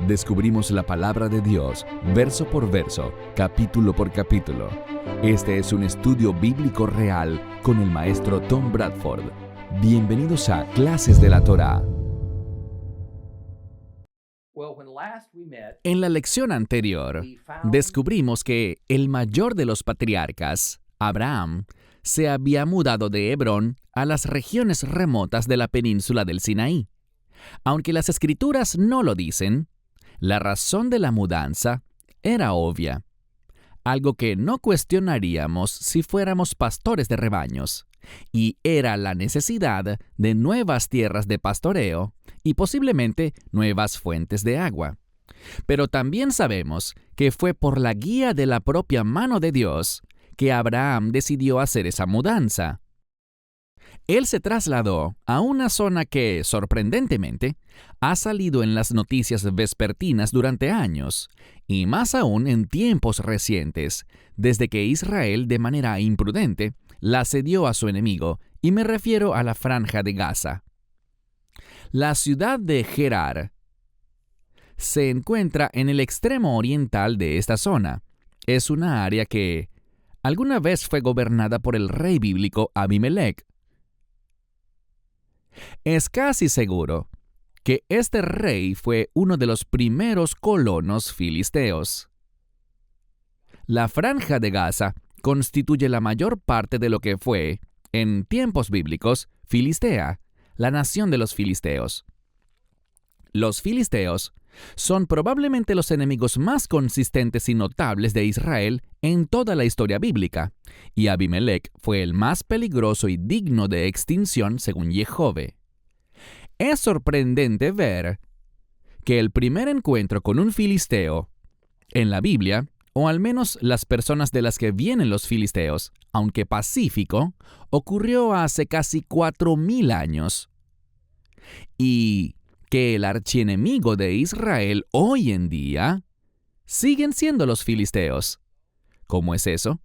descubrimos la palabra de Dios, verso por verso, capítulo por capítulo. Este es un estudio bíblico real con el maestro Tom Bradford. Bienvenidos a Clases de la Torá. En la lección anterior, descubrimos que el mayor de los patriarcas, Abraham, se había mudado de Hebrón a las regiones remotas de la península del Sinaí. Aunque las Escrituras no lo dicen, la razón de la mudanza era obvia, algo que no cuestionaríamos si fuéramos pastores de rebaños, y era la necesidad de nuevas tierras de pastoreo y posiblemente nuevas fuentes de agua. Pero también sabemos que fue por la guía de la propia mano de Dios que Abraham decidió hacer esa mudanza. Él se trasladó a una zona que, sorprendentemente, ha salido en las noticias vespertinas durante años, y más aún en tiempos recientes, desde que Israel, de manera imprudente, la cedió a su enemigo, y me refiero a la Franja de Gaza. La ciudad de Gerar se encuentra en el extremo oriental de esta zona. Es una área que alguna vez fue gobernada por el rey bíblico Abimelech. Es casi seguro que este rey fue uno de los primeros colonos filisteos. La Franja de Gaza constituye la mayor parte de lo que fue, en tiempos bíblicos, Filistea, la nación de los filisteos. Los filisteos son probablemente los enemigos más consistentes y notables de Israel en toda la historia bíblica, y Abimelech fue el más peligroso y digno de extinción según Jehove. Es sorprendente ver que el primer encuentro con un filisteo en la Biblia, o al menos las personas de las que vienen los filisteos, aunque pacífico, ocurrió hace casi 4,000 años. Y que el archienemigo de Israel hoy en día siguen siendo los filisteos. ¿Cómo es eso?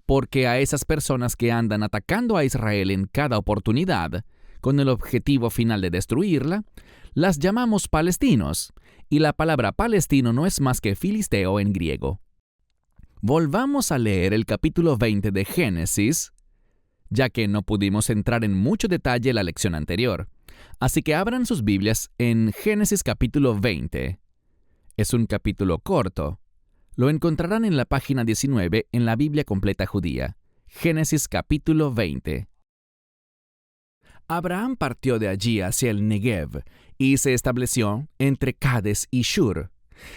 Porque a esas personas que andan atacando a Israel en cada oportunidad, con el objetivo final de destruirla, las llamamos palestinos, y la palabra palestino no es más que filisteo en griego. Volvamos a leer el capítulo 20 de Génesis, ya que no pudimos entrar en mucho detalle en la lección anterior. Así que abran sus Biblias en Génesis capítulo 20. Es un capítulo corto. Lo encontrarán en la página 19 en la Biblia Completa Judía. Génesis capítulo 20. Abraham partió de allí hacia el Negev y se estableció entre Cades y Shur.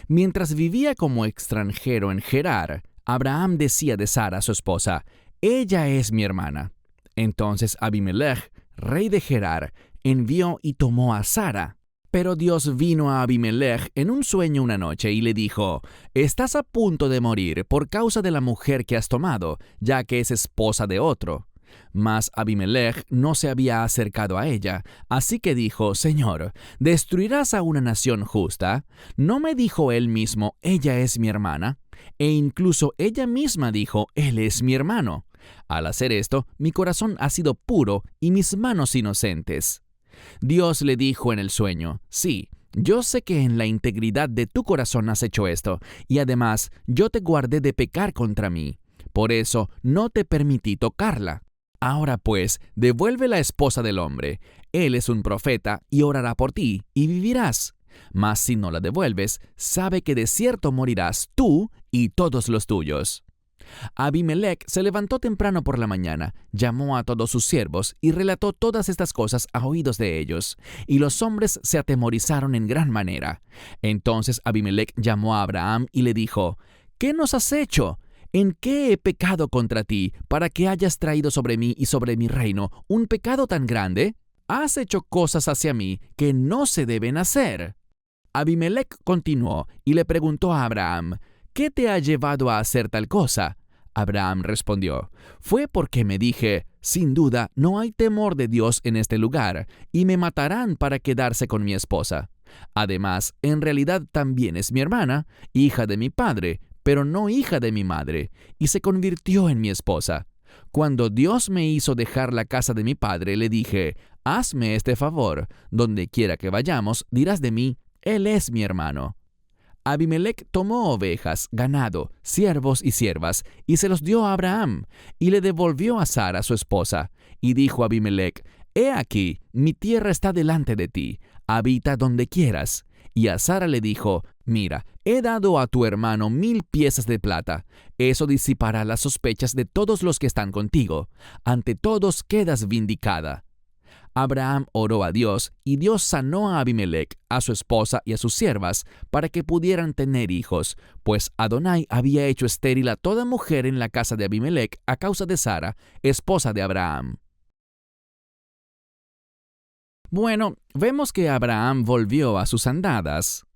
Mientras vivía como extranjero en Gerar, Abraham decía de Sara, su esposa, «Ella es mi hermana». Entonces Abimelech, rey de Gerar, envió y tomó a Sara. Pero Dios vino a Abimelech en un sueño una noche y le dijo, «Estás a punto de morir por causa de la mujer que has tomado, ya que es esposa de otro». Mas Abimelech no se había acercado a ella, así que dijo, «Señor, ¿destruirás a una nación justa? ¿No me dijo él mismo, ella es mi hermana? E incluso ella misma dijo, él es mi hermano. Al hacer esto, mi corazón ha sido puro y mis manos inocentes». Dios le dijo en el sueño, «Sí, yo sé que en la integridad de tu corazón has hecho esto, y además yo te guardé de pecar contra mí. Por eso no te permití tocarla. Ahora pues, devuelve la esposa del hombre. Él es un profeta y orará por ti, y vivirás. Mas si no la devuelves, sabe que de cierto morirás tú y todos los tuyos». Abimelech se levantó temprano por la mañana, llamó a todos sus siervos y relató todas estas cosas a oídos de ellos, y los hombres se atemorizaron en gran manera. Entonces Abimelech llamó a Abraham y le dijo, «¿Qué nos has hecho? ¿En qué he pecado contra ti para que hayas traído sobre mí y sobre mi reino un pecado tan grande? Has hecho cosas hacia mí que no se deben hacer». Abimelech continuó y le preguntó a Abraham, «¿Qué te ha llevado a hacer tal cosa?» Abraham respondió, «Fue porque me dije, sin duda no hay temor de Dios en este lugar, y me matarán para quedarse con mi esposa. Además, en realidad también es mi hermana, hija de mi padre, pero no hija de mi madre, y se convirtió en mi esposa. Cuando Dios me hizo dejar la casa de mi padre, le dije, hazme este favor, donde quiera que vayamos, dirás de mí, él es mi hermano». Abimelec tomó ovejas, ganado, siervos y siervas, y se los dio a Abraham, y le devolvió a Sara su esposa. Y dijo Abimelec: He aquí, mi tierra está delante de ti, habita donde quieras. Y a Sara le dijo: Mira, he dado a tu hermano 1000 piezas de plata. Eso disipará las sospechas de todos los que están contigo. Ante todos quedas vindicada. Abraham oró a Dios, y Dios sanó a Abimelec, a su esposa y a sus siervas, para que pudieran tener hijos, pues Adonai había hecho estéril a toda mujer en la casa de Abimelec a causa de Sara, esposa de Abraham. Bueno, vemos que Abraham volvió a sus andadas.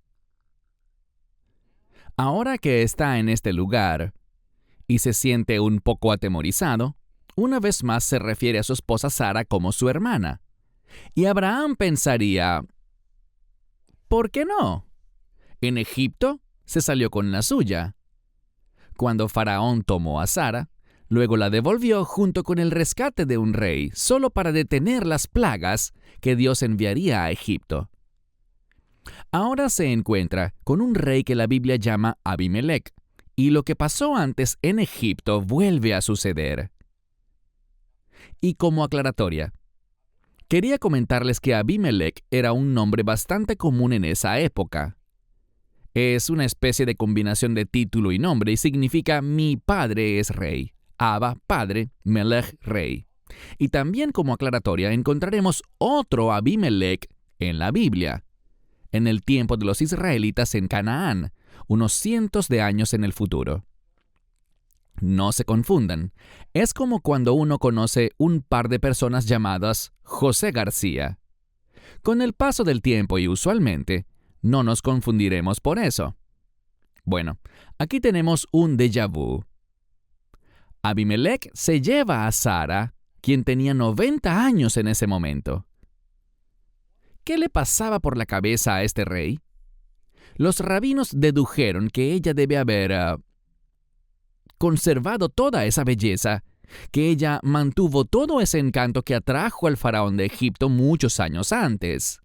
Ahora que está en este lugar y se siente un poco atemorizado, una vez más se refiere a su esposa Sara como su hermana. Y Abraham pensaría: ¿por qué no? En Egipto se salió con la suya. Cuando Faraón tomó a Sara, luego la devolvió junto con el rescate de un rey, solo para detener las plagas que Dios enviaría a Egipto. Ahora se encuentra con un rey que la Biblia llama Abimelec, y lo que pasó antes en Egipto vuelve a suceder. Y como aclaratoria, quería comentarles que Abimelec era un nombre bastante común en esa época. Es una especie de combinación de título y nombre y significa mi padre es rey. Abba, padre, Melech, rey. Y también como aclaratoria encontraremos otro Abimelec en la Biblia, en el tiempo de los israelitas en Canaán, unos cientos de años en el futuro. No se confundan, es como cuando uno conoce un par de personas llamadas José García. Con el paso del tiempo y usualmente, no nos confundiremos por eso. Bueno, aquí tenemos un déjà vu. Abimelec se lleva a Sara, quien tenía 90 años en ese momento. ¿Qué le pasaba por la cabeza a este rey? Los rabinos dedujeron que ella debe haber conservado toda esa belleza, que ella mantuvo todo ese encanto que atrajo al faraón de Egipto muchos años antes.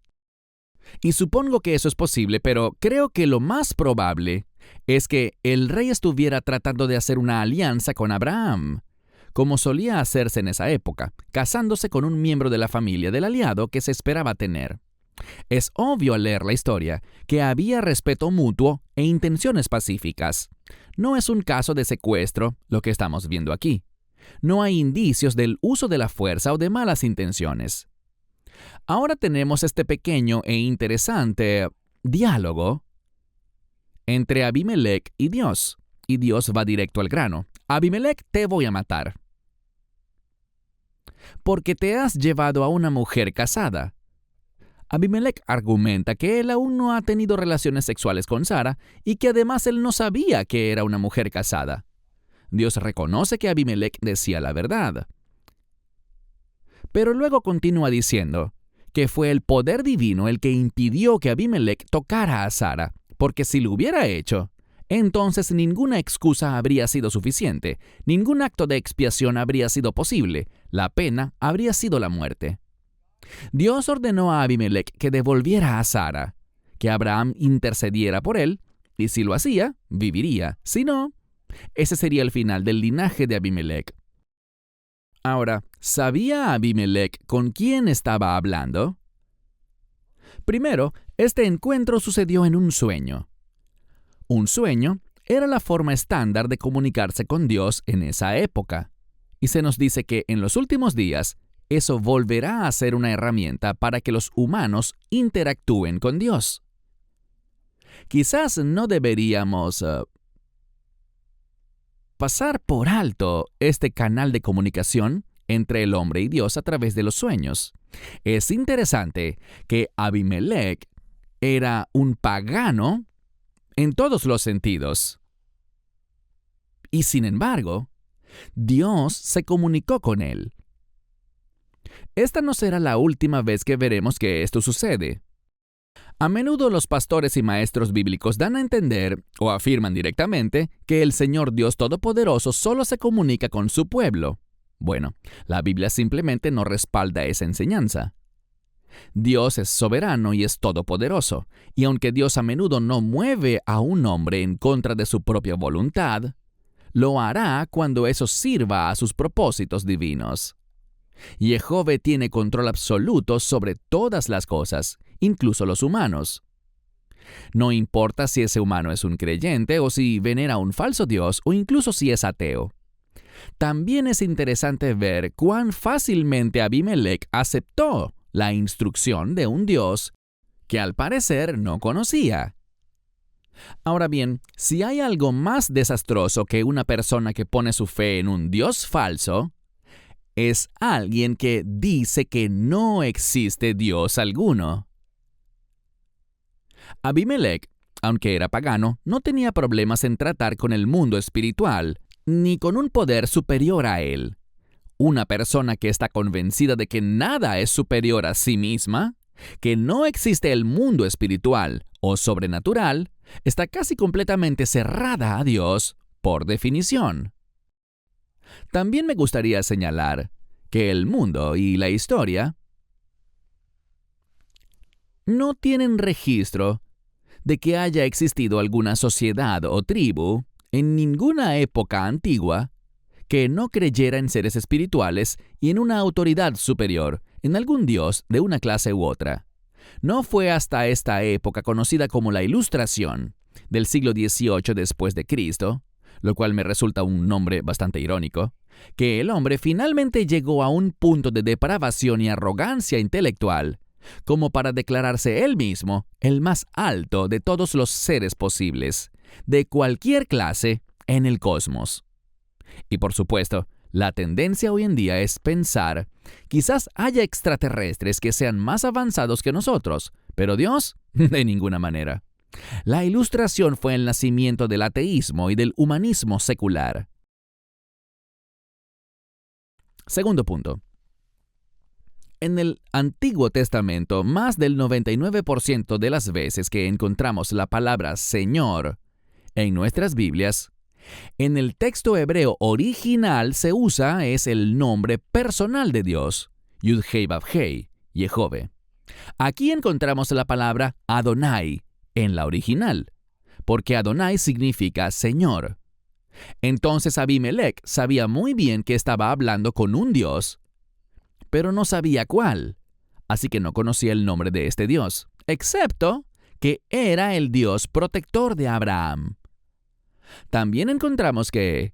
Y supongo que eso es posible, pero creo que lo más probable es que el rey estuviera tratando de hacer una alianza con Abraham, como solía hacerse en esa época, casándose con un miembro de la familia del aliado que se esperaba tener. Es obvio al leer la historia que había respeto mutuo e intenciones pacíficas. No es un caso de secuestro lo que estamos viendo aquí. No hay indicios del uso de la fuerza o de malas intenciones. Ahora tenemos este pequeño e interesante diálogo entre Abimelec y Dios va directo al grano. Abimelec, te voy a matar, porque te has llevado a una mujer casada. Abimelec argumenta que él aún no ha tenido relaciones sexuales con Sara y que además él no sabía que era una mujer casada. Dios reconoce que Abimelec decía la verdad. Pero luego continúa diciendo que fue el poder divino el que impidió que Abimelec tocara a Sara, porque si lo hubiera hecho, entonces ninguna excusa habría sido suficiente, ningún acto de expiación habría sido posible, la pena habría sido la muerte. Dios ordenó a Abimelec que devolviera a Sara, que Abraham intercediera por él, y si lo hacía, viviría. Si no, ese sería el final del linaje de Abimelec. Ahora, ¿sabía Abimelec con quién estaba hablando? Primero, este encuentro sucedió en un sueño. Un sueño era la forma estándar de comunicarse con Dios en esa época, y se nos dice que en los últimos días, eso volverá a ser una herramienta para que los humanos interactúen con Dios. Quizás no deberíamos pasar por alto este canal de comunicación entre el hombre y Dios a través de los sueños. Es interesante que Abimelec era un pagano en todos los sentidos. Y sin embargo, Dios se comunicó con él. Esta no será la última vez que veremos que esto sucede. A menudo los pastores y maestros bíblicos dan a entender, o afirman directamente, que el Señor Dios Todopoderoso solo se comunica con su pueblo. Bueno, la Biblia simplemente no respalda esa enseñanza. Dios es soberano y es todopoderoso, y aunque Dios a menudo no mueve a un hombre en contra de su propia voluntad, lo hará cuando eso sirva a sus propósitos divinos. Jehová tiene control absoluto sobre todas las cosas, incluso los humanos. No importa si ese humano es un creyente o si venera a un falso Dios o incluso si es ateo. También es interesante ver cuán fácilmente Abimelech aceptó la instrucción de un Dios que al parecer no conocía. Ahora bien, si hay algo más desastroso que una persona que pone su fe en un Dios falso, es alguien que dice que no existe Dios alguno. Abimelech, aunque era pagano, no tenía problemas en tratar con el mundo espiritual, ni con un poder superior a él. Una persona que está convencida de que nada es superior a sí misma, que no existe el mundo espiritual o sobrenatural, está casi completamente cerrada a Dios por definición. También me gustaría señalar que el mundo y la historia no tienen registro de que haya existido alguna sociedad o tribu en ninguna época antigua que no creyera en seres espirituales y en una autoridad superior, en algún dios de una clase u otra. No fue hasta esta época conocida como la Ilustración, del siglo XVIII después de Cristo, lo cual me resulta un nombre bastante irónico, que el hombre finalmente llegó a un punto de depravación y arrogancia intelectual, como para declararse él mismo el más alto de todos los seres posibles, de cualquier clase, en el cosmos. Y por supuesto, la tendencia hoy en día es pensar, quizás haya extraterrestres que sean más avanzados que nosotros, pero Dios, de ninguna manera. La Ilustración fue el nacimiento del ateísmo y del humanismo secular. Segundo punto. En el Antiguo Testamento, más del 99% de las veces que encontramos la palabra Señor en nuestras Biblias, en el texto hebreo original se usa es el nombre personal de Dios, Yud-Hei-Vav-Hei, Jehová. Aquí encontramos la palabra Adonai en la original, porque Adonai significa Señor. Entonces Abimelech sabía muy bien que estaba hablando con un Dios, pero no sabía cuál, así que no conocía el nombre de este Dios, excepto que era el Dios protector de Abraham. También encontramos que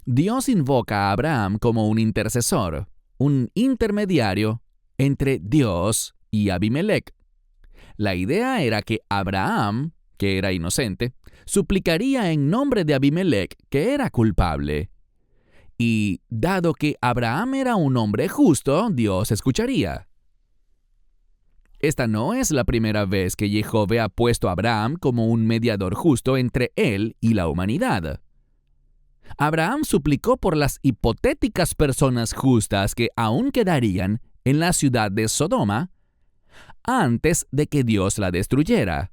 Dios invoca a Abraham como un intercesor, un intermediario entre Dios y Abimelech. La idea era que Abraham, que era inocente, suplicaría en nombre de Abimelech, que era culpable. Y dado que Abraham era un hombre justo, Dios escucharía. Esta no es la primera vez que Jehová ha puesto a Abraham como un mediador justo entre él y la humanidad. Abraham suplicó por las hipotéticas personas justas que aún quedarían en la ciudad de Sodoma antes de que Dios la destruyera.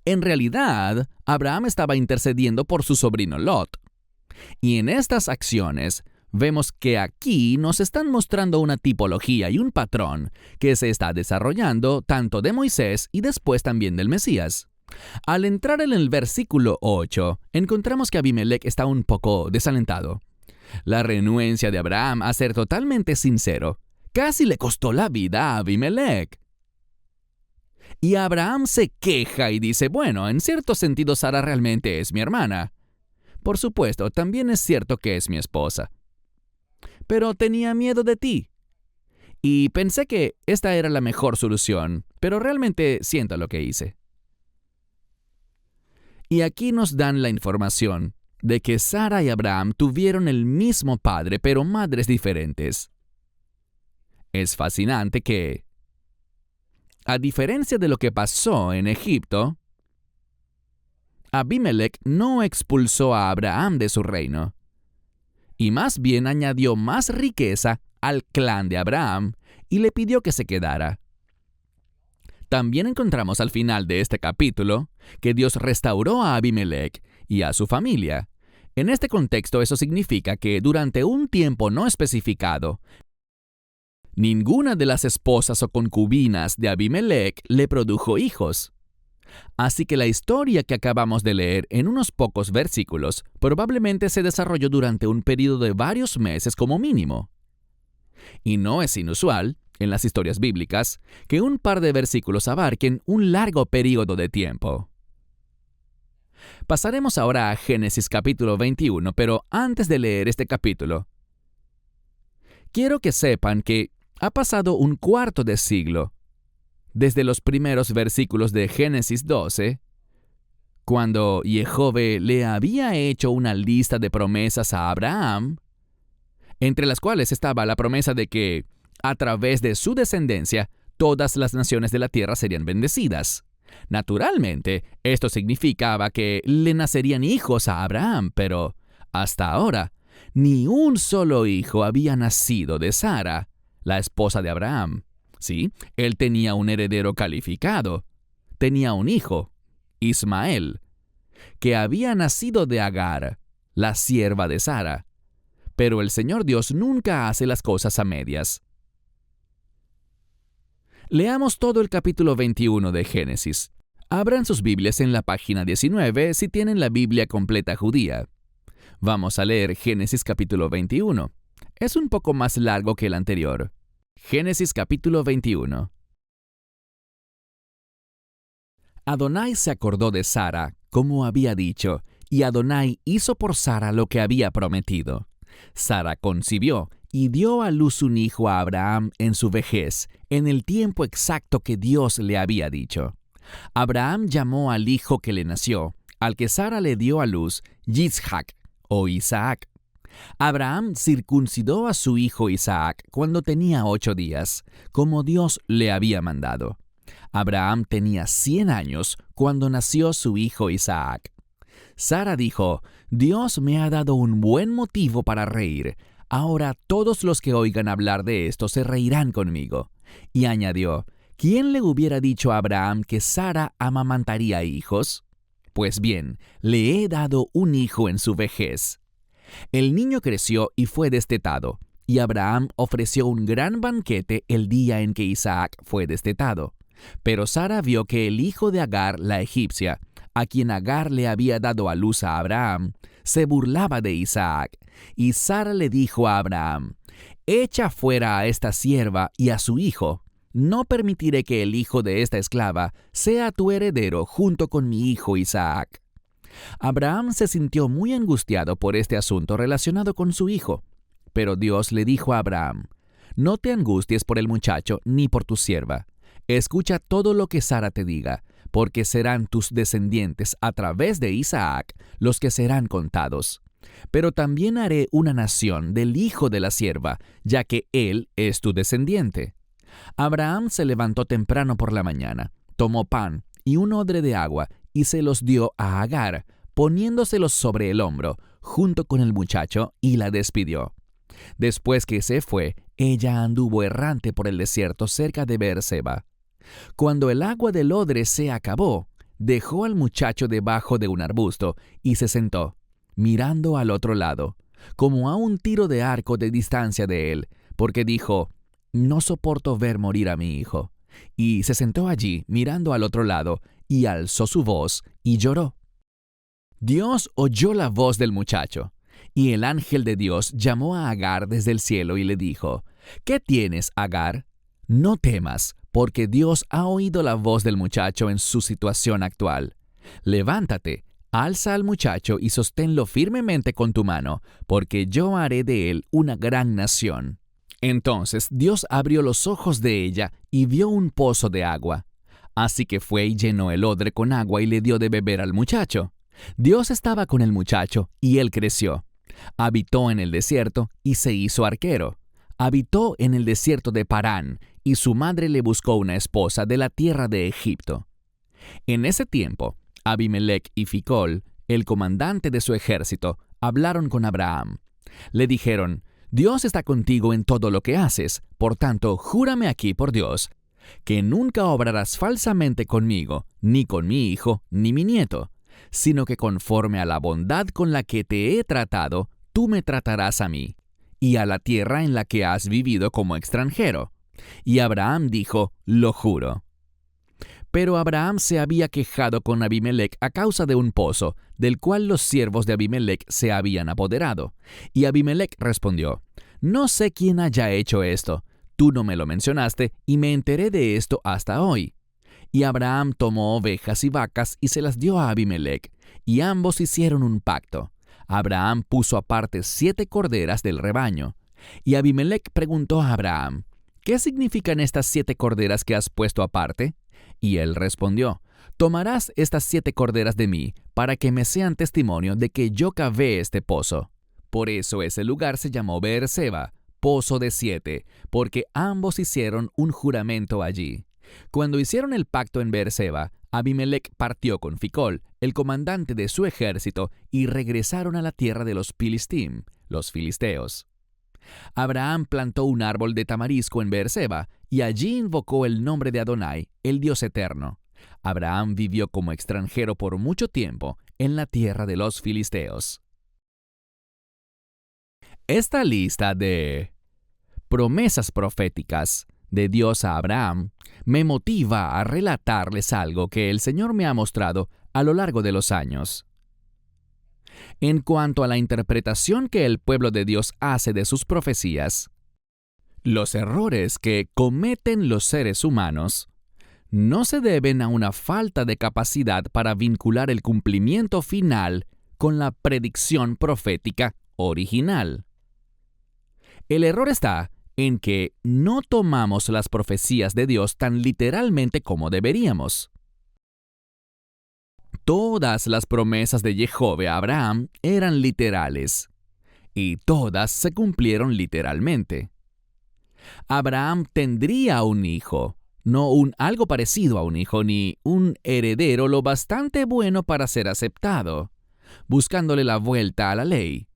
En realidad, Abraham estaba intercediendo por su sobrino Lot. Y en estas acciones, vemos que aquí nos están mostrando una tipología y un patrón que se está desarrollando tanto de Moisés y después también del Mesías. Al entrar en el versículo 8, encontramos que Abimelech está un poco desalentado. La renuencia de Abraham a ser totalmente sincero casi le costó la vida a Abimelech. Y Abraham se queja y dice, bueno, en cierto sentido Sara realmente es mi hermana. Por supuesto, también es cierto que es mi esposa. Pero tenía miedo de ti. Y pensé que esta era la mejor solución, pero realmente siento lo que hice. Y aquí nos dan la información de que Sara y Abraham tuvieron el mismo padre, pero madres diferentes. Es fascinante que, a diferencia de lo que pasó en Egipto, Abimelech no expulsó a Abraham de su reino, y más bien añadió más riqueza al clan de Abraham y le pidió que se quedara. También encontramos al final de este capítulo que Dios restauró a Abimelech y a su familia. En este contexto eso significa que durante un tiempo no especificado, Ninguna de las esposas o concubinas de Abimelech le produjo hijos. Así que la historia que acabamos de leer en unos pocos versículos probablemente se desarrolló durante un periodo de varios meses como mínimo. Y no es inusual, en las historias bíblicas, que un par de versículos abarquen un largo periodo de tiempo. Pasaremos ahora a Génesis capítulo 21, pero antes de leer este capítulo, quiero que sepan que ha pasado un cuarto de siglo desde los primeros versículos de Génesis 12, cuando Jehová le había hecho una lista de promesas a Abraham, entre las cuales estaba la promesa de que, a través de su descendencia, todas las naciones de la tierra serían bendecidas. Naturalmente, esto significaba que le nacerían hijos a Abraham, pero hasta ahora, ni un solo hijo había nacido de Sara, la esposa de Abraham. Sí, él tenía un heredero calificado. Tenía un hijo, Ismael, que había nacido de Agar, la sierva de Sara. Pero el Señor Dios nunca hace las cosas a medias. Leamos todo el capítulo 21 de Génesis. Abran sus Biblias en la página 19 si tienen la Biblia completa judía. Vamos a leer Génesis capítulo 21. Es un poco más largo que el anterior. Génesis capítulo 21. Adonai se acordó de Sara, como había dicho, y Adonai hizo por Sara lo que había prometido. Sara concibió y dio a luz un hijo a Abraham en su vejez, en el tiempo exacto que Dios le había dicho. Abraham llamó al hijo que le nació, al que Sara le dio a luz, Yishac o Isaac. Abraham circuncidó a su hijo Isaac cuando tenía 8 días, como Dios le había mandado. Abraham tenía 100 años cuando nació su hijo Isaac. Sara dijo: Dios me ha dado un buen motivo para reír. Ahora todos los que oigan hablar de esto se reirán conmigo. Y añadió: ¿quién le hubiera dicho a Abraham que Sara amamantaría hijos? Pues bien, le he dado un hijo en su vejez. El niño creció y fue destetado, y Abraham ofreció un gran banquete el día en que Isaac fue destetado. Pero Sara vio que el hijo de Agar, la egipcia, a quien Agar le había dado a luz a Abraham, se burlaba de Isaac. Y Sara le dijo a Abraham: echa fuera a esta sierva y a su hijo. No permitiré que el hijo de esta esclava sea tu heredero junto con mi hijo Isaac. Abraham se sintió muy angustiado por este asunto relacionado con su hijo. Pero Dios le dijo a Abraham: no te angusties por el muchacho ni por tu sierva. Escucha todo lo que Sara te diga, porque serán tus descendientes a través de Isaac los que serán contados. Pero también haré una nación del hijo de la sierva, ya que él es tu descendiente. Abraham se levantó temprano por la mañana, tomó pan y un odre de agua y se los dio a Agar, poniéndoselos sobre el hombro, junto con el muchacho, y la despidió. Después que se fue, ella anduvo errante por el desierto cerca de Beerseba. Cuando el agua del odre se acabó, dejó al muchacho debajo de un arbusto y se sentó, mirando al otro lado, como a un tiro de arco de distancia de él, porque dijo: no soporto ver morir a mi hijo. Y se sentó allí, mirando al otro lado, y alzó su voz y lloró. Dios oyó la voz del muchacho, y el ángel de Dios llamó a Agar desde el cielo y le dijo: ¿qué tienes, Agar? No temas, porque Dios ha oído la voz del muchacho en su situación actual. Levántate, alza al muchacho y sosténlo firmemente con tu mano, porque yo haré de él una gran nación. Entonces Dios abrió los ojos de ella y vio un pozo de agua. Así que fue y llenó el odre con agua y le dio de beber al muchacho. Dios estaba con el muchacho y él creció. Habitó en el desierto y se hizo arquero. Habitó en el desierto de Parán y su madre le buscó una esposa de la tierra de Egipto. En ese tiempo, Abimelech y Ficol, el comandante de su ejército, hablaron con Abraham. Le dijeron: Dios está contigo en todo lo que haces, por tanto, júrame aquí por Dios, que nunca obrarás falsamente conmigo, ni con mi hijo, ni mi nieto, sino que conforme a la bondad con la que te he tratado, tú me tratarás a mí. y a la tierra en la que has vivido como extranjero. Y Abraham dijo, lo juro. Pero Abraham se había quejado con Abimelech a causa de un pozo, del cual los siervos de Abimelech se habían apoderado. Y Abimelech respondió, no sé quién haya hecho esto. Tú no me lo mencionaste, y me enteré de esto hasta hoy. Y Abraham tomó ovejas y vacas y se las dio a Abimelech, y ambos hicieron un pacto. Abraham puso aparte 7 corderas del rebaño. Y Abimelech preguntó a Abraham, ¿qué significan estas 7 corderas que has puesto aparte? Y él respondió, tomarás estas 7 corderas de mí, para que me sean testimonio de que yo cavé este pozo. Por eso ese lugar se llamó Beerseba, pozo de 7, porque ambos hicieron un juramento allí. Cuando hicieron el pacto en Beerseba, Abimelech partió con Ficol, el comandante de su ejército, y regresaron a la tierra de los Filistim, los filisteos. Abraham plantó un árbol de tamarisco en Beerseba, y allí invocó el nombre de Adonai, el Dios eterno. Abraham vivió como extranjero por mucho tiempo en la tierra de los filisteos. Esta lista de promesas proféticas de Dios a Abraham me motiva a relatarles algo que el Señor me ha mostrado a lo largo de los años. En cuanto a la interpretación que el pueblo de Dios hace de sus profecías, los errores que cometen los seres humanos no se deben a una falta de capacidad para vincular el cumplimiento final con la predicción profética original. El error está en que no tomamos las profecías de Dios tan literalmente como deberíamos. Todas las promesas de Jehová a Abraham eran literales, y todas se cumplieron literalmente. Abraham tendría un hijo, no algo parecido a un hijo, ni un heredero lo bastante bueno para ser aceptado, buscándole la vuelta a la ley,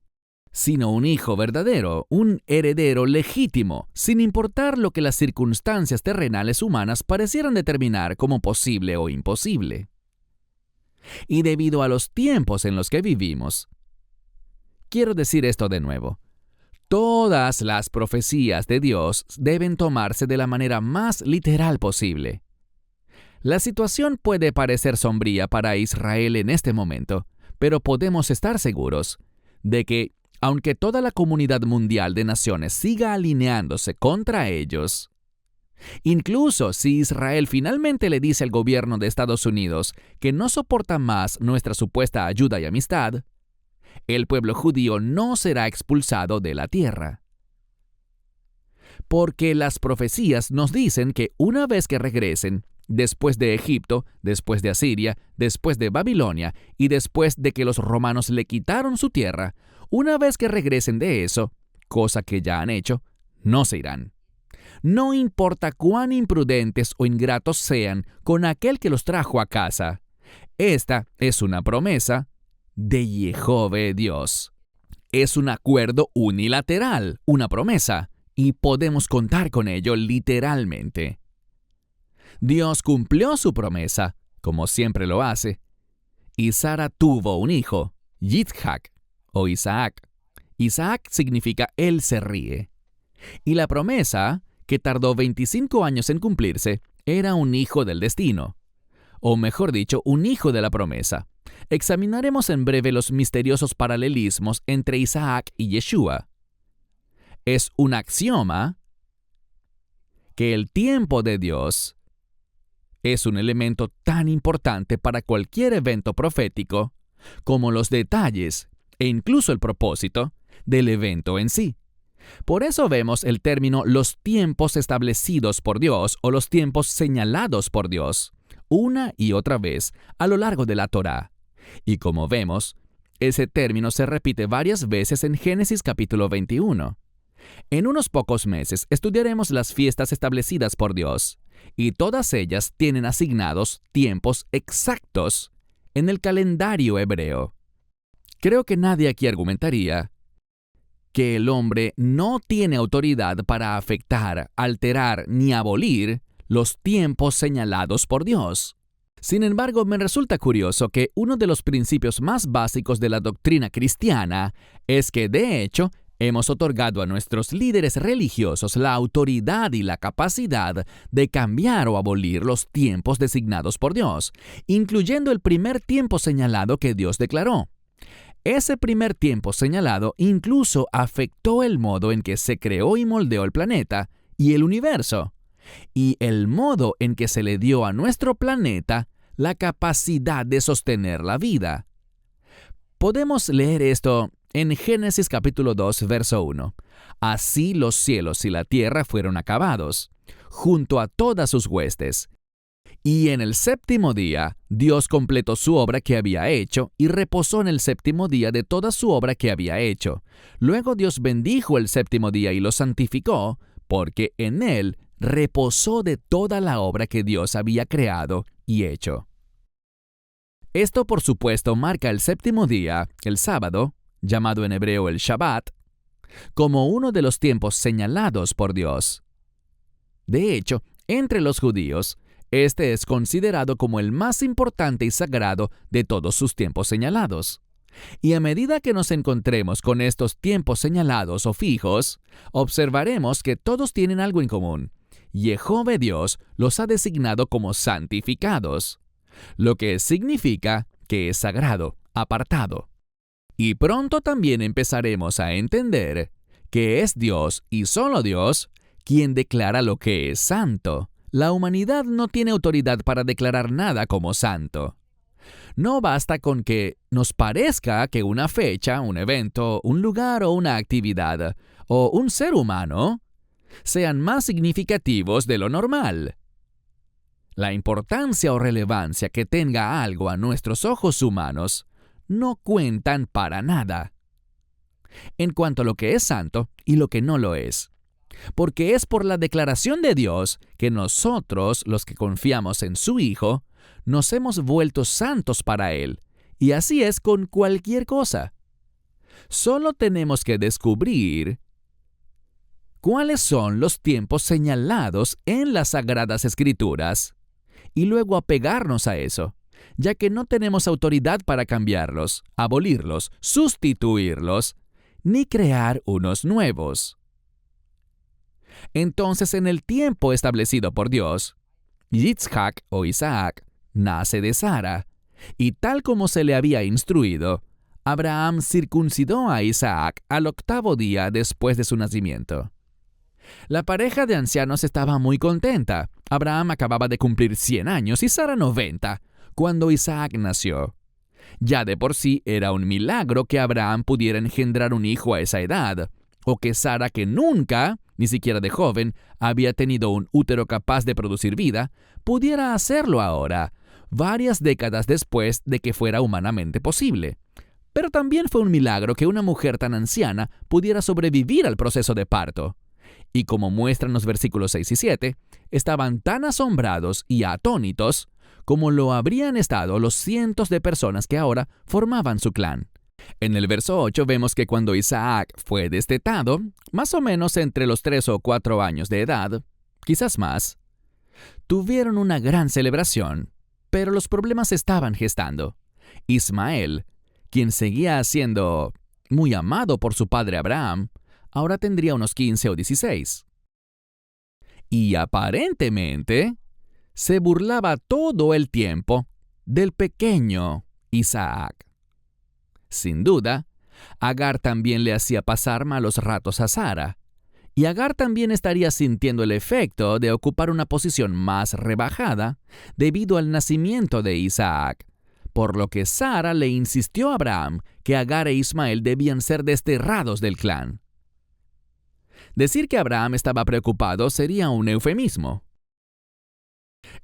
sino un hijo verdadero, un heredero legítimo, sin importar lo que las circunstancias terrenales humanas parecieran determinar como posible o imposible. Y debido a los tiempos en los que vivimos, quiero decir esto de nuevo, todas las profecías de Dios deben tomarse de la manera más literal posible. La situación puede parecer sombría para Israel en este momento, pero podemos estar seguros de que, aunque toda la comunidad mundial de naciones siga alineándose contra ellos, incluso si Israel finalmente le dice al gobierno de Estados Unidos que no soporta más nuestra supuesta ayuda y amistad, el pueblo judío no será expulsado de la tierra. Porque las profecías nos dicen que una vez que regresen, después de Egipto, después de Asiria, después de Babilonia y después de que los romanos le quitaron su tierra, una vez que regresen de eso, cosa que ya han hecho, no se irán. No importa cuán imprudentes o ingratos sean con aquel que los trajo a casa. Esta es una promesa de Jehová Dios. Es un acuerdo unilateral, una promesa, y podemos contar con ello literalmente. Dios cumplió su promesa, como siempre lo hace, y Sara tuvo un hijo, Yitzhak, o Isaac. Isaac significa él se ríe. Y la promesa, que tardó 25 años en cumplirse, era un hijo del destino, o mejor dicho, un hijo de la promesa. Examinaremos en breve los misteriosos paralelismos entre Isaac y Yeshua. Es un axioma que el tiempo de Dios es un elemento tan importante para cualquier evento profético como los detalles e incluso el propósito del evento en sí. Por eso vemos el término los tiempos establecidos por Dios o los tiempos señalados por Dios una y otra vez a lo largo de la Torá. Y como vemos, ese término se repite varias veces en Génesis capítulo 21. En unos pocos meses estudiaremos las fiestas establecidas por Dios, y todas ellas tienen asignados tiempos exactos en el calendario hebreo. Creo que nadie aquí argumentaría que el hombre no tiene autoridad para afectar, alterar ni abolir los tiempos señalados por Dios. Sin embargo, me resulta curioso que uno de los principios más básicos de la doctrina cristiana es que, de hecho, Hemos otorgado a nuestros líderes religiosos la autoridad y la capacidad de cambiar o abolir los tiempos designados por Dios, incluyendo el primer tiempo señalado que Dios declaró. Ese primer tiempo señalado incluso afectó el modo en que se creó y moldeó el planeta y el universo, y el modo en que se le dio a nuestro planeta la capacidad de sostener la vida. Podemos leer esto en Génesis capítulo 2, verso 1. Así los cielos y la tierra fueron acabados, junto a todas sus huestes. Y en el séptimo día, Dios completó su obra que había hecho y reposó en el séptimo día de toda su obra que había hecho. Luego Dios bendijo el séptimo día y lo santificó, porque en él reposó de toda la obra que Dios había creado y hecho. Esto, por supuesto, marca el séptimo día, el sábado, llamado en hebreo el Shabbat, como uno de los tiempos señalados por Dios. De hecho, entre los judíos, este es considerado como el más importante y sagrado de todos sus tiempos señalados. Y a medida que nos encontremos con estos tiempos señalados o fijos, observaremos que todos tienen algo en común. Jehová Dios los ha designado como santificados, lo que significa que es sagrado, apartado. Y pronto también empezaremos a entender que es Dios y solo Dios quien declara lo que es santo. La humanidad no tiene autoridad para declarar nada como santo. No basta con que nos parezca que una fecha, un evento, un lugar o una actividad, o un ser humano, sean más significativos de lo normal. La importancia o relevancia que tenga algo a nuestros ojos humanos no cuentan para nada en cuanto a lo que es santo y lo que no lo es. Porque es por la declaración de Dios que nosotros, los que confiamos en su Hijo, nos hemos vuelto santos para Él, y así es con cualquier cosa. Solo tenemos que descubrir cuáles son los tiempos señalados en las Sagradas Escrituras, y luego apegarnos a eso, ya que no tenemos autoridad para cambiarlos, abolirlos, sustituirlos, ni crear unos nuevos. Entonces, en el tiempo establecido por Dios, Yitzhak o Isaac nace de Sara, y tal como se le había instruido, Abraham circuncidó a Isaac al 8º día después de su nacimiento. La pareja de ancianos estaba muy contenta. Abraham acababa de cumplir 100 años y Sara 90, cuando Isaac nació. Ya de por sí era un milagro que Abraham pudiera engendrar un hijo a esa edad, o que Sara, que nunca, ni siquiera de joven, había tenido un útero capaz de producir vida, pudiera hacerlo ahora, varias décadas después de que fuera humanamente posible. Pero también fue un milagro que una mujer tan anciana pudiera sobrevivir al proceso de parto. Y como muestran los versículos 6 y 7, estaban tan asombrados y atónitos como lo habrían estado los cientos de personas que ahora formaban su clan. En el verso 8 vemos que cuando Isaac fue destetado, más o menos entre los 3 o 4 años de edad, quizás más, tuvieron una gran celebración, pero los problemas se estaban gestando. Ismael, quien seguía siendo muy amado por su padre Abraham, ahora tendría unos 15 o 16. Y aparentemente se burlaba todo el tiempo del pequeño Isaac. Sin duda, Agar también le hacía pasar malos ratos a Sara, y Agar también estaría sintiendo el efecto de ocupar una posición más rebajada debido al nacimiento de Isaac, por lo que Sara le insistió a Abraham que Agar e Ismael debían ser desterrados del clan. Decir que Abraham estaba preocupado sería un eufemismo.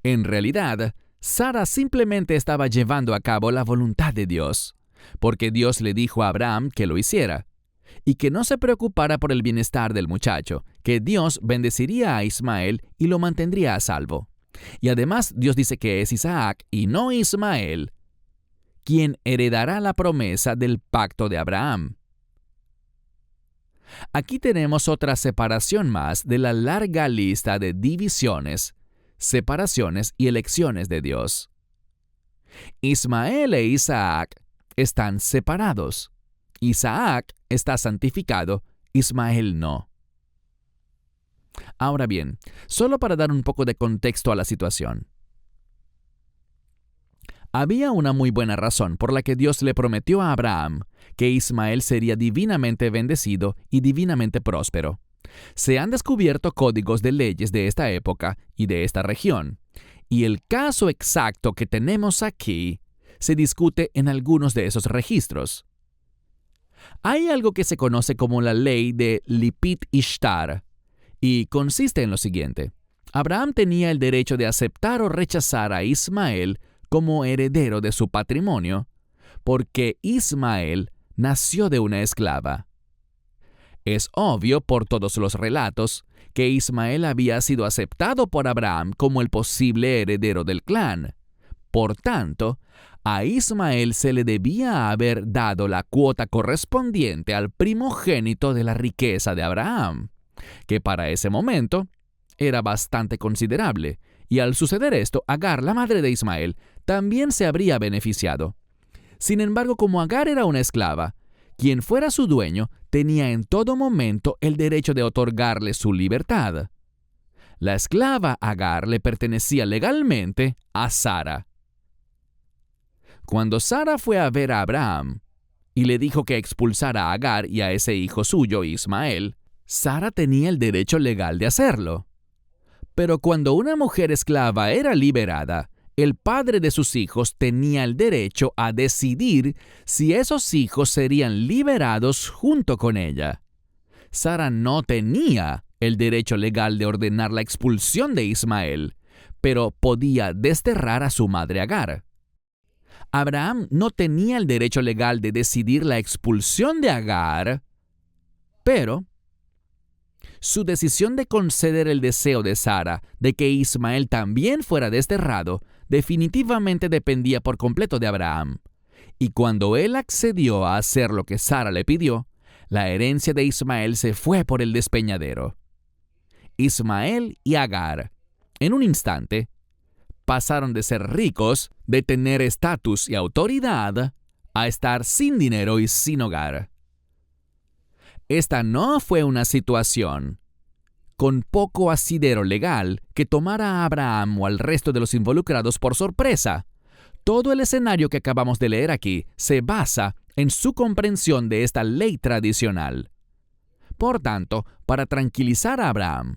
En realidad, Sara simplemente estaba llevando a cabo la voluntad de Dios, porque Dios le dijo a Abraham que lo hiciera, y que no se preocupara por el bienestar del muchacho, que Dios bendeciría a Ismael y lo mantendría a salvo. Y además Dios dice que es Isaac y no Ismael quien heredará la promesa del pacto de Abraham. Aquí tenemos otra separación más de la larga lista de divisiones, separaciones y elecciones de Dios. Ismael e Isaac están separados. Isaac está santificado Ismael no. Ahora bien, solo para dar un poco de contexto a la situación. Había una muy buena razón por la que Dios le prometió a Abraham que Ismael sería divinamente bendecido y divinamente próspero. Se han descubierto códigos de leyes de esta época y de esta región, y el caso exacto que tenemos aquí se discute en algunos de esos registros. Hay algo que se conoce como la ley de Lipit Ishtar, y consiste en lo siguiente. Abraham tenía el derecho de aceptar o rechazar a Ismael como heredero de su patrimonio, porque Ismael nació de una esclava. Es obvio por todos los relatos que Ismael había sido aceptado por Abraham como el posible heredero del clan. Por tanto, a Ismael se le debía haber dado la cuota correspondiente al primogénito de la riqueza de Abraham, que para ese momento era bastante considerable, y al suceder esto, Agar, la madre de Ismael, también se habría beneficiado. Sin embargo, como Agar era una esclava, quien fuera su dueño tenía en todo momento el derecho de otorgarle su libertad. La esclava Agar le pertenecía legalmente a Sara. Cuando Sara fue a ver a Abraham y le dijo que expulsara a Agar y a ese hijo suyo, Ismael, Sara tenía el derecho legal de hacerlo. Pero cuando una mujer esclava era liberada, el padre de sus hijos tenía el derecho a decidir si esos hijos serían liberados junto con ella. Sara no tenía el derecho legal de ordenar la expulsión de Ismael, pero podía desterrar a su madre Agar. Abraham no tenía el derecho legal de decidir la expulsión de Agar, pero su decisión de conceder el deseo de Sara de que Ismael también fuera desterrado definitivamente dependía por completo de Abraham. Y cuando él accedió a hacer lo que Sara le pidió, la herencia de Ismael se fue por el despeñadero. Ismael y Agar, en un instante, pasaron de ser ricos, de tener estatus y autoridad, a estar sin dinero y sin hogar. Esta no fue una situación con poco asidero legal que tomara a Abraham o al resto de los involucrados por sorpresa. Todo el escenario que acabamos de leer aquí se basa en su comprensión de esta ley tradicional. Por tanto, para tranquilizar a Abraham,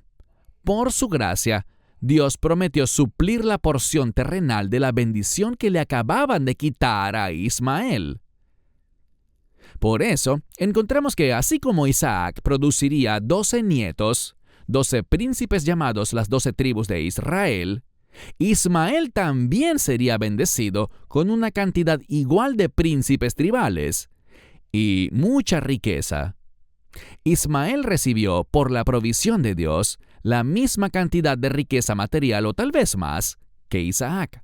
por su gracia, Dios prometió suplir la porción terrenal de la bendición que le acababan de quitar a Ismael. Por eso, encontramos que así como Isaac produciría 12 nietos, 12 príncipes llamados las 12 tribus de Israel, Ismael también sería bendecido con una cantidad igual de príncipes tribales y mucha riqueza. Ismael recibió, por la provisión de Dios, la misma cantidad de riqueza material o tal vez más que Isaac.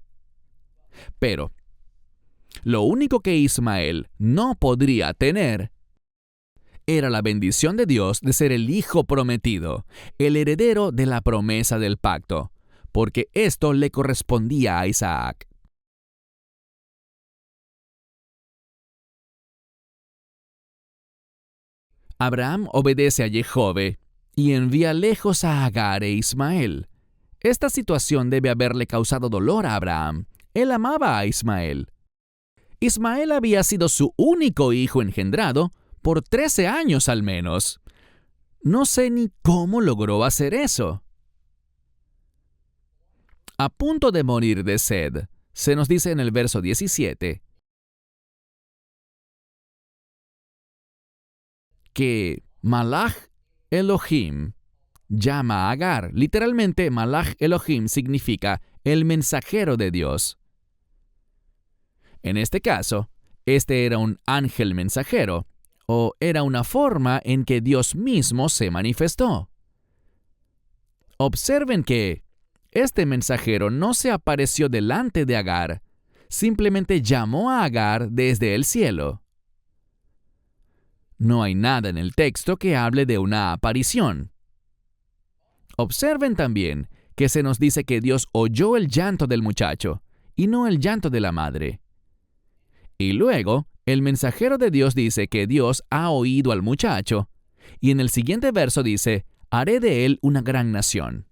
Pero lo único que Ismael no podría tener era la bendición de Dios de ser el hijo prometido, el heredero de la promesa del pacto, porque esto le correspondía a Isaac. Abraham obedece a Jehová y envía lejos a Agar e Ismael. Esta situación debe haberle causado dolor a Abraham. Él amaba a Ismael. Ismael había sido su único hijo engendrado por 13 años al menos. No sé ni cómo logró hacer eso. A punto de morir de sed, se nos dice en el verso 17 que Malach Elohim llama a Agar. Literalmente, Malach Elohim significa el mensajero de Dios. En este caso, este era un ángel mensajero, o era una forma en que Dios mismo se manifestó. Observen que este mensajero no se apareció delante de Agar, simplemente llamó a Agar desde el cielo. No hay nada en el texto que hable de una aparición. Observen también que se nos dice que Dios oyó el llanto del muchacho y no el llanto de la madre. Y luego, el mensajero de Dios dice que Dios ha oído al muchacho Y en el siguiente verso dice, haré de él una gran nación.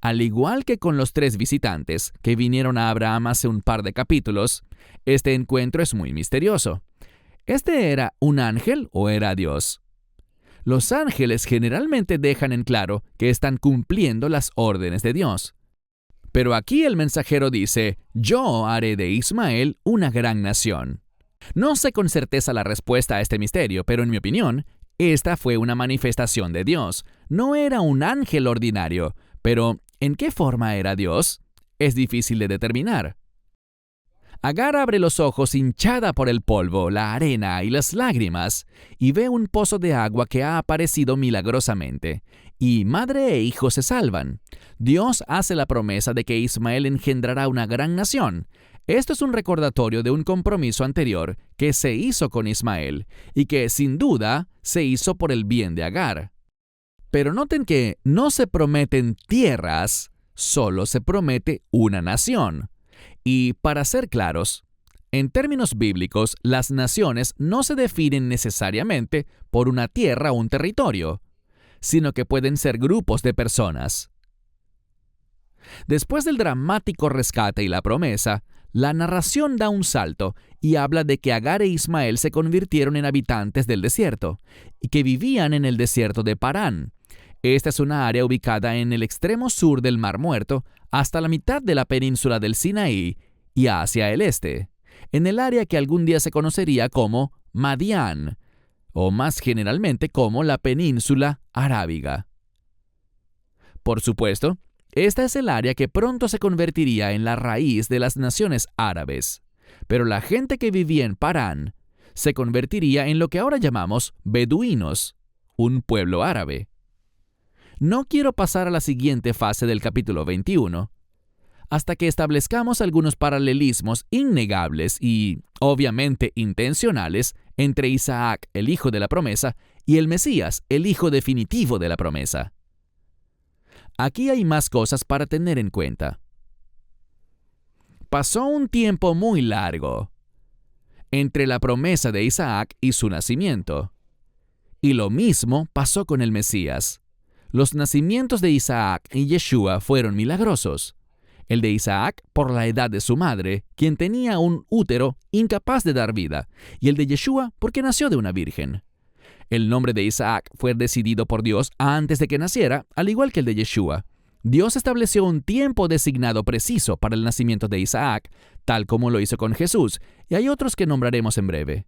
Al igual que con los 3 visitantes que vinieron a Abraham hace un par de capítulos, este encuentro es muy misterioso. ¿Este era un ángel o era Dios? Los ángeles generalmente dejan en claro que están cumpliendo las órdenes de Dios. Pero aquí el mensajero dice, yo haré de Ismael una gran nación. No sé con certeza la respuesta a este misterio, pero en mi opinión, esta fue una manifestación de Dios. No era un ángel ordinario, pero ¿en qué forma era Dios? Es difícil de determinar. Agar abre los ojos hinchada por el polvo, la arena y las lágrimas, y ve un pozo de agua que ha aparecido milagrosamente, y madre e hijo se salvan. Dios hace la promesa de que Ismael engendrará una gran nación. Esto es un recordatorio de un compromiso anterior que se hizo con Ismael, y que sin duda se hizo por el bien de Agar. Pero noten que no se prometen tierras, solo se promete una nación. Y para ser claros, en términos bíblicos, las naciones no se definen necesariamente por una tierra o un territorio, sino que pueden ser grupos de personas. Después del dramático rescate y la promesa, la narración da un salto y habla de que Agar e Ismael se convirtieron en habitantes del desierto y que vivían en el desierto de Parán. Esta es una área ubicada en el extremo sur del Mar Muerto hasta la mitad de la península del Sinaí y hacia el este, en el área que algún día se conocería como Madián, o más generalmente como la península arábiga. Por supuesto, esta es el área que pronto se convertiría en la raíz de las naciones árabes, pero la gente que vivía en Parán se convertiría en lo que ahora llamamos beduinos, un pueblo árabe. No quiero pasar a la siguiente fase del capítulo 21 hasta que establezcamos algunos paralelismos innegables y, obviamente, intencionales entre Isaac, el hijo de la promesa, y el Mesías, el hijo definitivo de la promesa. Aquí hay más cosas para tener en cuenta. Pasó un tiempo muy largo entre la promesa de Isaac y su nacimiento. Y lo mismo pasó con el Mesías. Los nacimientos de Isaac y Yeshua fueron milagrosos. El de Isaac por la edad de su madre, quien tenía un útero incapaz de dar vida, y el de Yeshua porque nació de una virgen. El nombre de Isaac fue decidido por Dios antes de que naciera, al igual que el de Yeshua. Dios estableció un tiempo designado preciso para el nacimiento de Isaac, tal como lo hizo con Jesús, y hay otros que nombraremos en breve.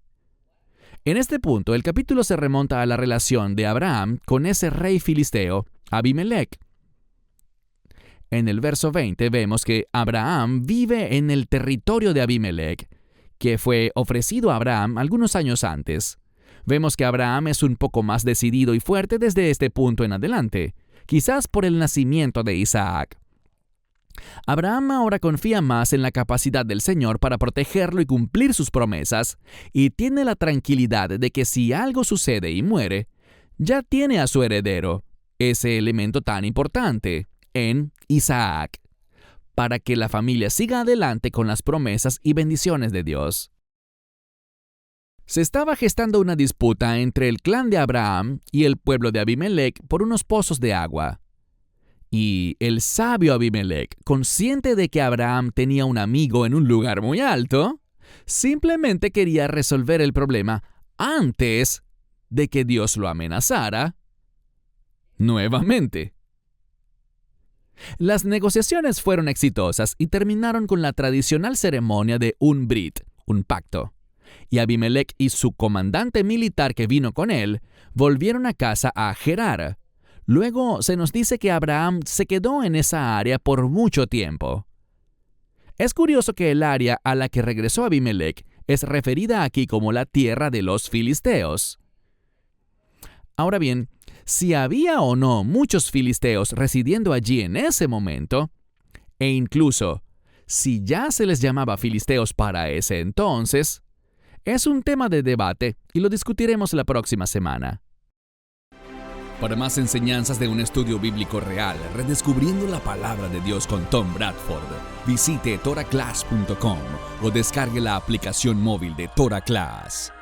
En este punto, el capítulo se remonta a la relación de Abraham con ese rey filisteo, Abimelech. En el verso 20 vemos que Abraham vive en el territorio de Abimelech, que fue ofrecido a Abraham algunos años antes. Vemos que Abraham es un poco más decidido y fuerte desde este punto en adelante, quizás por el nacimiento de Isaac. Abraham ahora confía más en la capacidad del Señor para protegerlo y cumplir sus promesas, y tiene la tranquilidad de que si algo sucede y muere, ya tiene a su heredero, ese elemento tan importante, en Isaac, para que la familia siga adelante con las promesas y bendiciones de Dios. Se estaba gestando una disputa entre el clan de Abraham y el pueblo de Abimelech por unos pozos de agua. Y el sabio Abimelech, consciente de que Abraham tenía un amigo en un lugar muy alto, simplemente quería resolver el problema antes de que Dios lo amenazara nuevamente. Las negociaciones fueron exitosas y terminaron con la tradicional ceremonia de un brit, un pacto. Y Abimelech y su comandante militar que vino con él volvieron a casa a Gerar. Luego se nos dice que Abraham se quedó en esa área por mucho tiempo. Es curioso que el área a la que regresó Abimelech es referida aquí como la tierra de los filisteos. Ahora bien, si había o no muchos filisteos residiendo allí en ese momento, e incluso si ya se les llamaba filisteos para ese entonces, es un tema de debate y lo discutiremos la próxima semana. Para más enseñanzas de un estudio bíblico real, redescubriendo la palabra de Dios con Tom Bradford, visite toraclass.com o descargue la aplicación móvil de Torah Class.